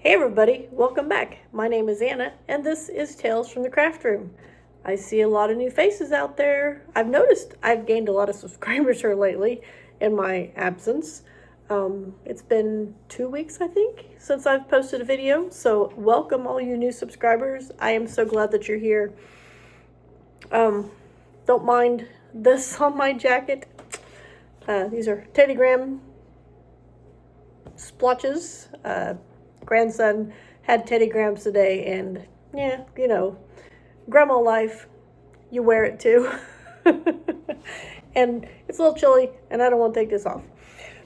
Hey everybody, welcome back. My name is Anna and this is Tales from the Craft Room. I see a lot of new faces out there. I've noticed I've gained a lot of subscribers here lately in my absence. It's been 2 weeks, I think, since I've posted a video. So welcome all you new subscribers. I am so glad that you're here. Don't mind this on my jacket. These are Teddy Graham splotches. Grandson had Teddy Grahams today, and yeah, you know, grandma life, you wear it too. And it's a little chilly, and I don't want to take this off.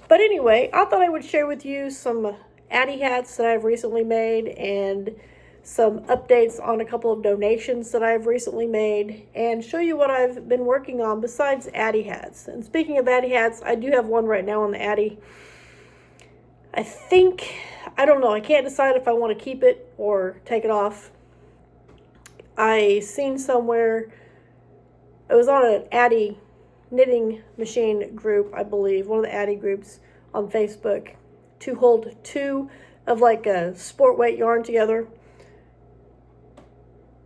But anyway, I thought I would share with you some Addi hats that I've recently made and some updates on a couple of donations that I've recently made and show you what I've been working on besides Addi hats. And speaking of Addi hats, I do have one right now on the Addi. I don't know, I can't decide if I want to keep it or take it off. I seen somewhere, it was on an Addi knitting machine group, I believe, one of the Addi groups on Facebook, to hold two of like a sport weight yarn together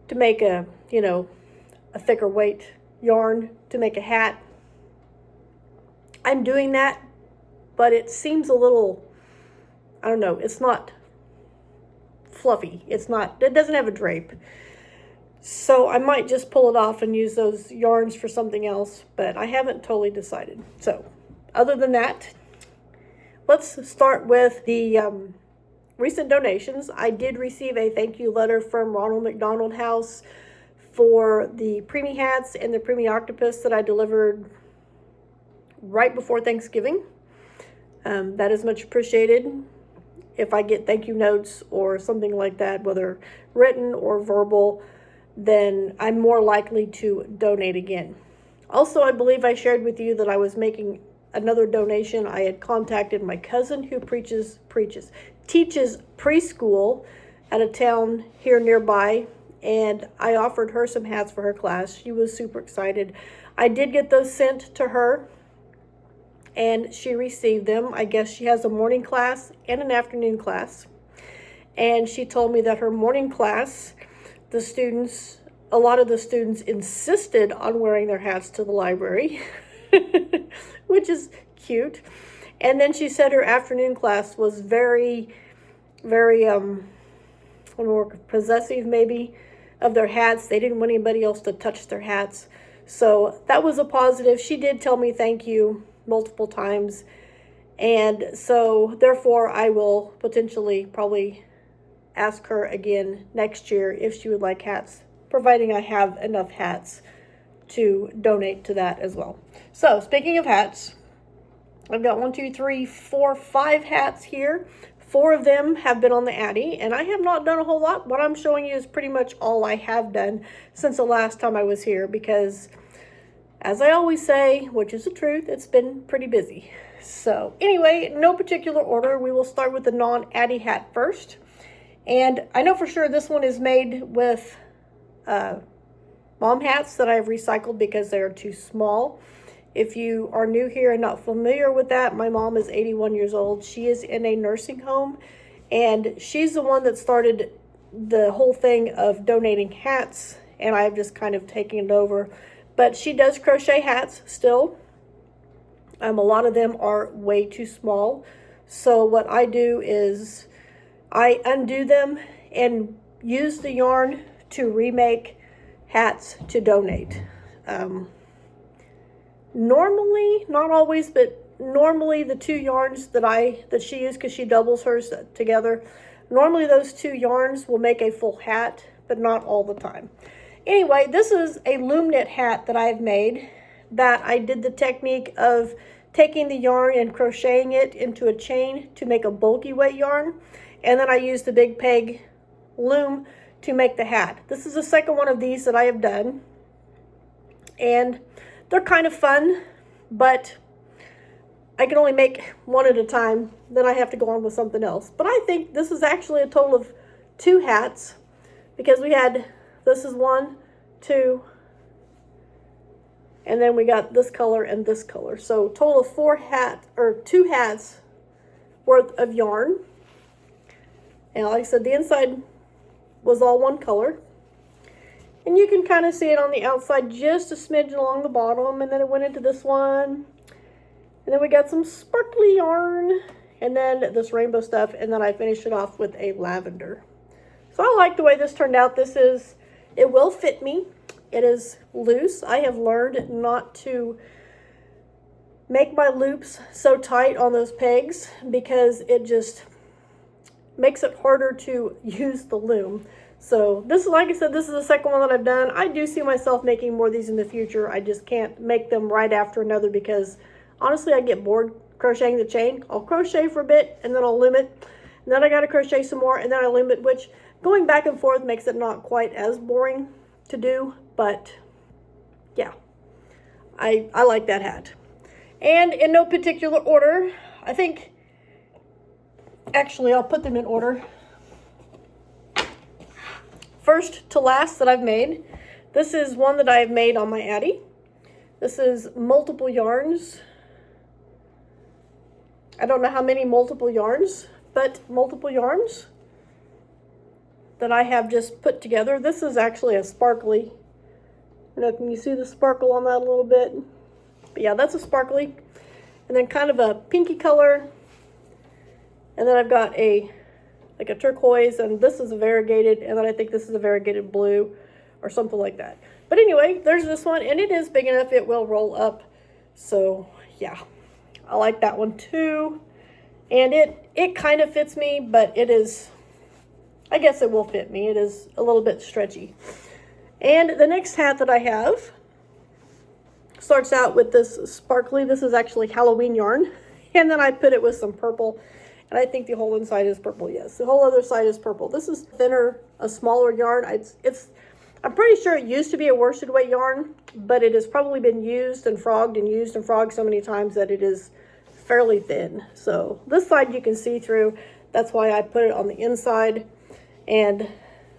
to make a thicker weight yarn to make a hat. I'm doing that, but it seems a little, I don't know, it's not fluffy. It doesn't have a drape. So I might just pull it off and use those yarns for something else, but I haven't totally decided. So other than that, let's start with the recent donations. I did receive a thank you letter from Ronald McDonald House for the preemie hats and the preemie octopus that I delivered right before Thanksgiving. That is much appreciated. If I get thank you notes or something like that, whether written or verbal, then I'm more likely to donate again. Also, I believe I shared with you that I was making another donation. I had contacted my cousin who teaches preschool at a town here nearby, and I offered her some hats for her class. She was super excited. I did get those sent to her, and she received them. I guess she has a morning class and an afternoon class. And she told me that her morning class, a lot of the students insisted on wearing their hats to the library, which is cute. And then she said her afternoon class was very, very, more possessive maybe of their hats. They didn't want anybody else to touch their hats. So that was a positive. She did tell me thank you multiple times, and so therefore I will potentially probably ask her again next year if she would like hats, providing I have enough hats to donate to that as well. So speaking of hats, I've got 5 hats here. 4 of them have been on the Addi, and I have not done a whole lot. What I'm showing you is pretty much all I have done since the last time I was here, because as I always say, which is the truth, it's been pretty busy. So anyway, no particular order. We will start with the non-Addi hat first. And I know for sure this one is made with mom hats that I've recycled because they are too small. If you are new here and not familiar with that, my mom is 81 years old. She is in a nursing home, and she's the one that started the whole thing of donating hats, and I've just kind of taken it over. But she does crochet hats still. A lot of them are way too small. So what I do is I undo them and use the yarn to remake hats to donate. Normally, not always, but normally the 2 yarns that she used, because she doubles hers together, normally those 2 yarns will make a full hat, but not all the time. Anyway, this is a loom knit hat that I've made, that I did the technique of taking the yarn and crocheting it into a chain to make a bulky weight yarn, and then I used the Big Peg loom to make the hat. This is the second one of these that I have done, and they're kind of fun, but I can only make one at a time, then I have to go on with something else. But I think this is actually a total of 2 hats, because this is 1, 2, and then we got this color and this color. So total of 2 hats worth of yarn. And like I said, the inside was all one color. And you can kind of see it on the outside just a smidge along the bottom. And then it went into this one. And then we got some sparkly yarn. And then this rainbow stuff. And then I finished it off with a lavender. So I like the way this turned out. It will fit me. It is loose. I have learned not to make my loops so tight on those pegs because it just makes it harder to use the loom. So this is, like I said, this is the second one that I've done. I do see myself making more of these in the future. I just can't make them right after another because honestly I get bored crocheting the chain. I'll crochet for a bit and then I'll loom it. And then I gotta crochet some more and then I loom it, which going back and forth makes it not quite as boring to do. But yeah, I like that hat. And in no particular order, I think, actually I'll put them in order. First to last that I've made, this is one that I've made on my Addi. This is multiple yarns. I don't know how many multiple yarns, but multiple yarns that I have just put together. This is actually a sparkly. Can you see the sparkle on that a little bit? But yeah, that's a sparkly. And then kind of a pinky color. And then I've got like a turquoise, and this is a variegated, and then I think this is a variegated blue or something like that. But anyway, there's this one, and it is big enough, it will roll up. So yeah, I like that one too. And it kind of fits me, but it is, I guess it will fit me. It is a little bit stretchy. And the next hat that I have starts out with this sparkly. This is actually Halloween yarn. And then I put it with some purple. And I think the whole inside is purple, yes. The whole other side is purple. This is thinner, a smaller yarn. I'm pretty sure it used to be a worsted weight yarn, but it has probably been used and frogged so many times that it is fairly thin. So this side you can see through. That's why I put it on the inside. And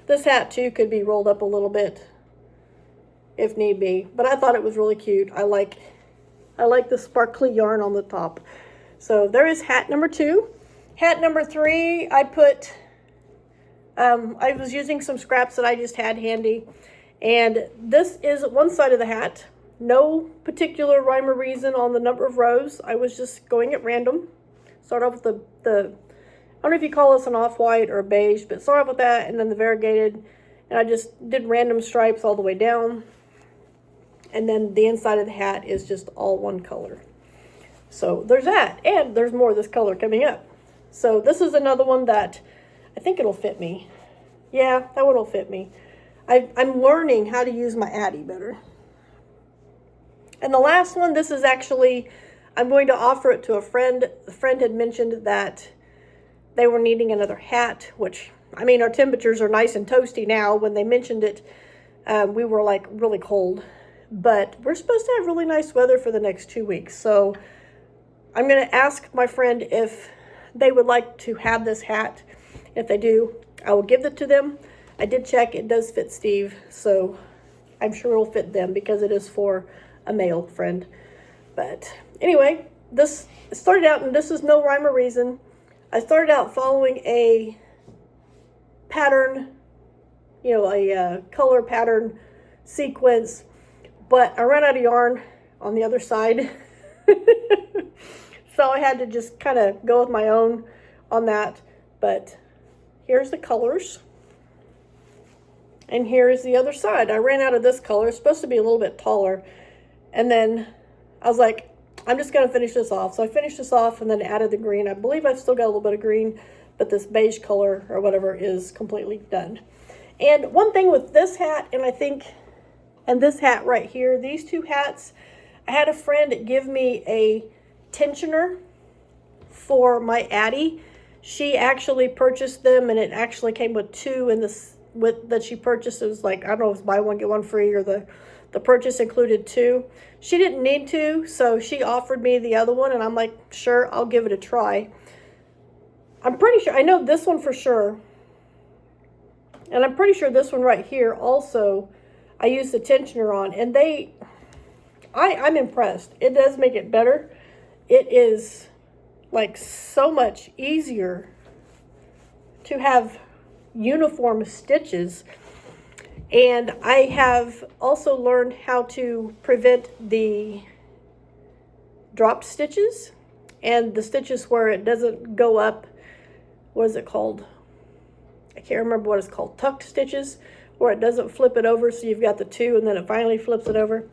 this hat too could be rolled up a little bit if need be. But I thought it was really cute. I like the sparkly yarn on the top. So there is hat number 2. Hat number 3, I put, I was using some scraps that I just had handy. And this is one side of the hat. No particular rhyme or reason on the number of rows. I was just going at random. Start off with the I don't know if you call this an off-white or a beige, but start off with that and then the variegated. And I just did random stripes all the way down. And then the inside of the hat is just all one color. So there's that. And there's more of this color coming up. So this is another one that I think it'll fit me. Yeah, that one will fit me. I'm learning how to use my Addi better. And the last one, this is actually, I'm going to offer it to a friend. The friend had mentioned that they were needing another hat, which, I mean, our temperatures are nice and toasty now. When they mentioned it, we were like really cold. But we're supposed to have really nice weather for the next 2 weeks. So I'm going to ask my friend if they would like to have this hat. If they do, I will give it to them. I did check, it does fit Steve, so I'm sure it'll fit them because it is for a male friend. But anyway, this started out, and this is no rhyme or reason. I started out following a pattern, a color pattern sequence, but I ran out of yarn on the other side. So I had to just kind of go with my own on that. But here's the colors. And here's the other side. I ran out of this color. It's supposed to be a little bit taller. And then I was like, I'm just going to finish this off. So I finished this off and then added the green. I believe I've still got a little bit of green, but this beige color or whatever is completely done. And one thing with this hat, and this hat right here, these two hats, I had a friend give me a tensioner for my Addi. She actually purchased them, and it actually came with 2 in this that she purchased. It was like, I don't know if it was buy one get one free, or the purchase included 2. She didn't need to, so she offered me the other one, and I'm like, sure, I'll give it a try. I'm pretty sure, I know this one for sure, and I'm pretty sure this one right here also I used the tensioner on, and I'm impressed. It does make it better. It is like so much easier to have uniform stitches. And I have also learned how to prevent the dropped stitches and the stitches where it doesn't go up. What is it called? I can't remember what it's called. Tucked stitches, where it doesn't flip it over, so you've got the two and then it finally flips it over.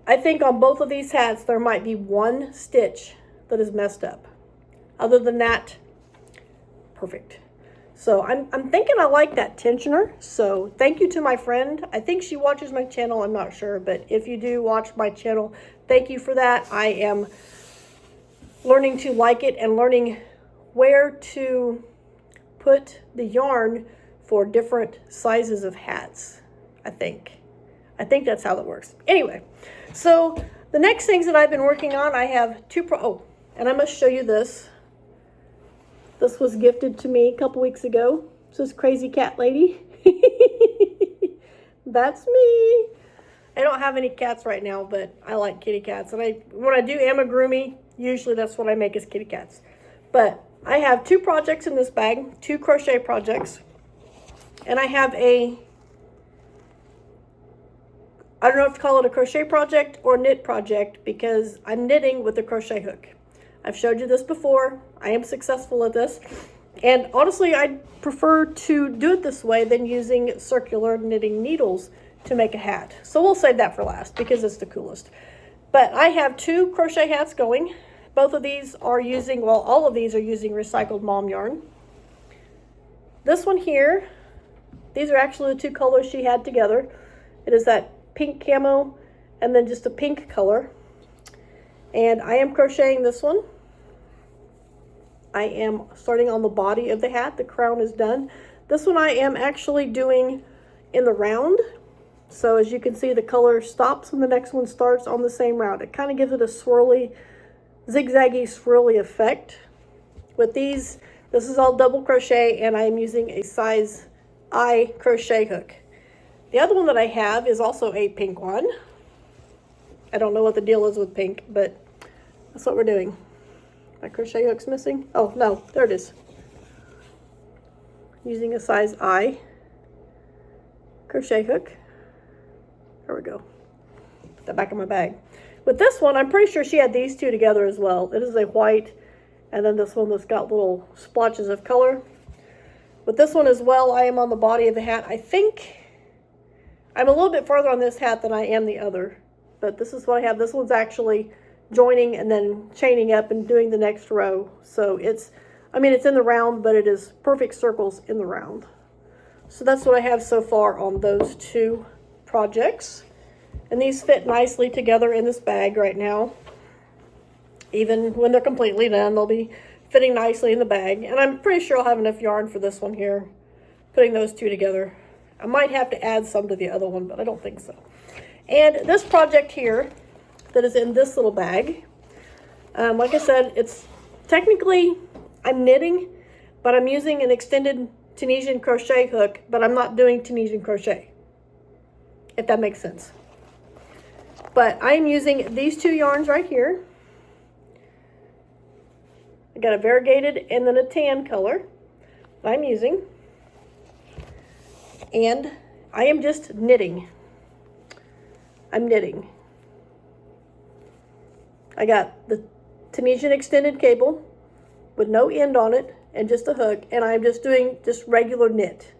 I think on both of these hats there might be one stitch that is messed up. Other than that, perfect. So I'm thinking I like that tensioner. So thank you to my friend. I think she watches my channel, I'm not sure, but if you do watch my channel, thank you for that. I am learning to like it and learning where to put the yarn for different sizes of hats, I think. I think that's how that works. Anyway, so the next things that I've been working on, I have and I must show you this. This was gifted to me a couple weeks ago. This is Crazy Cat Lady. That's me. I don't have any cats right now, but I like kitty cats. And when I do amigurumi, usually that's what I make is kitty cats. But I have two projects in this bag, two crochet projects. And I have I don't know if to call it a crochet project or knit project because I'm knitting with a crochet hook. I've showed you this before. I am successful at this. And honestly, I prefer to do it this way than using circular knitting needles to make a hat. So we'll save that for last because it's the coolest. But I have two crochet hats going. Both of these are using, well, all of these are using recycled mom yarn. This one here, these are actually the two colors she had together. It is that pink camo and then just a pink color. And I am crocheting this one. I am starting on the body of the hat. The crown is done. This one I am actually doing in the round. So as you can see, the color stops when the next one starts on the same round. It kind of gives it a swirly, zigzaggy, swirly effect. With these, this is all double crochet and I am using a size I crochet hook. The other one that I have is also a pink one. I don't know what the deal is with pink, but that's what we're doing. My crochet hook's missing. Oh, no, there it is. Using a size I crochet hook. There we go. Put that back in my bag. With this one, I'm pretty sure she had these two together as well. It is a white, and then this one that's got little splotches of color. With this one as well, I am on the body of the hat. I think I'm a little bit farther on this hat than I am the other. But this is what I have. This one's actually joining and then chaining up and doing the next row. So it's in the round, but it is perfect circles in the round. So that's what I have so far on those two projects. And these fit nicely together in this bag right now. Even when they're completely done, they'll be fitting nicely in the bag. And I'm pretty sure I'll have enough yarn for this one here, putting those two together. I might have to add some to the other one, but I don't think so. And this project here that is in this little bag, like I said, it's technically, I'm knitting, but I'm using an extended Tunisian crochet hook, but I'm not doing Tunisian crochet, if that makes sense. But I'm using these two yarns right here. I got a variegated and then a tan color that I'm using. And I am just knitting. I'm knitting. I got the Tunisian extended cable with no end on it and just a hook, and I'm just doing just regular knit.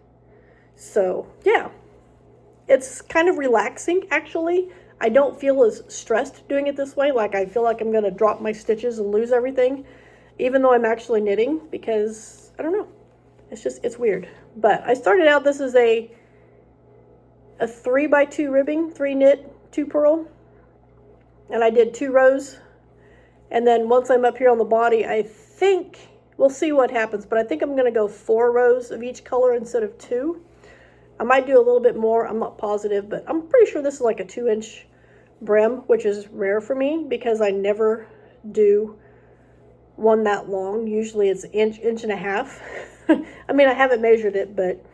So yeah, it's kind of relaxing actually. I don't feel as stressed doing it this way. Like I feel like I'm gonna drop my stitches and lose everything, even though I'm actually knitting, because I don't know. It's weird. But I started out, this is a 3x2 ribbing, 3 knit, 2 purl, and I did 2 rows. And then once I'm up here on the body, I think we'll see what happens, but I think I'm going to go 4 rows of each color instead of 2. I might do a little bit more, I'm not positive, but I'm pretty sure this is like a 2-inch brim, which is rare for me because I never do one that long. Usually it's inch and a half. I mean, I haven't measured it, but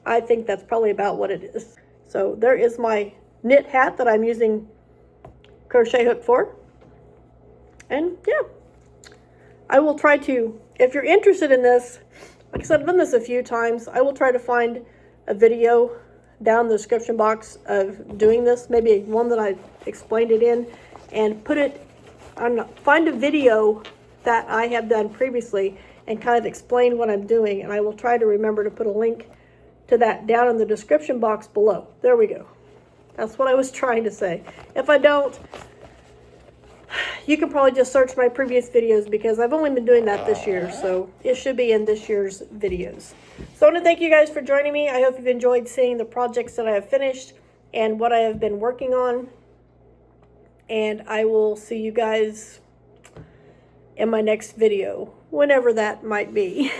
I think that's probably about what it is. So there is my knit hat that I'm using crochet hook for. And yeah, I will try to, if you're interested in this, like I said, I've done this a few times. I will try to find a video down in the description box of doing this, maybe one that I explained it in, and put it on, find a video that I have done previously and kind of explain what I'm doing, and I will try to remember to put a link to that down in the description box below. There we go. That's what I was trying to say. If I don't, you can probably just search my previous videos because I've only been doing that this year, so it should be in this year's videos. So I want to thank you guys for joining me. I hope you've enjoyed seeing the projects that I have finished and what I have been working on. And I will see you guys in my next video, whenever that might be.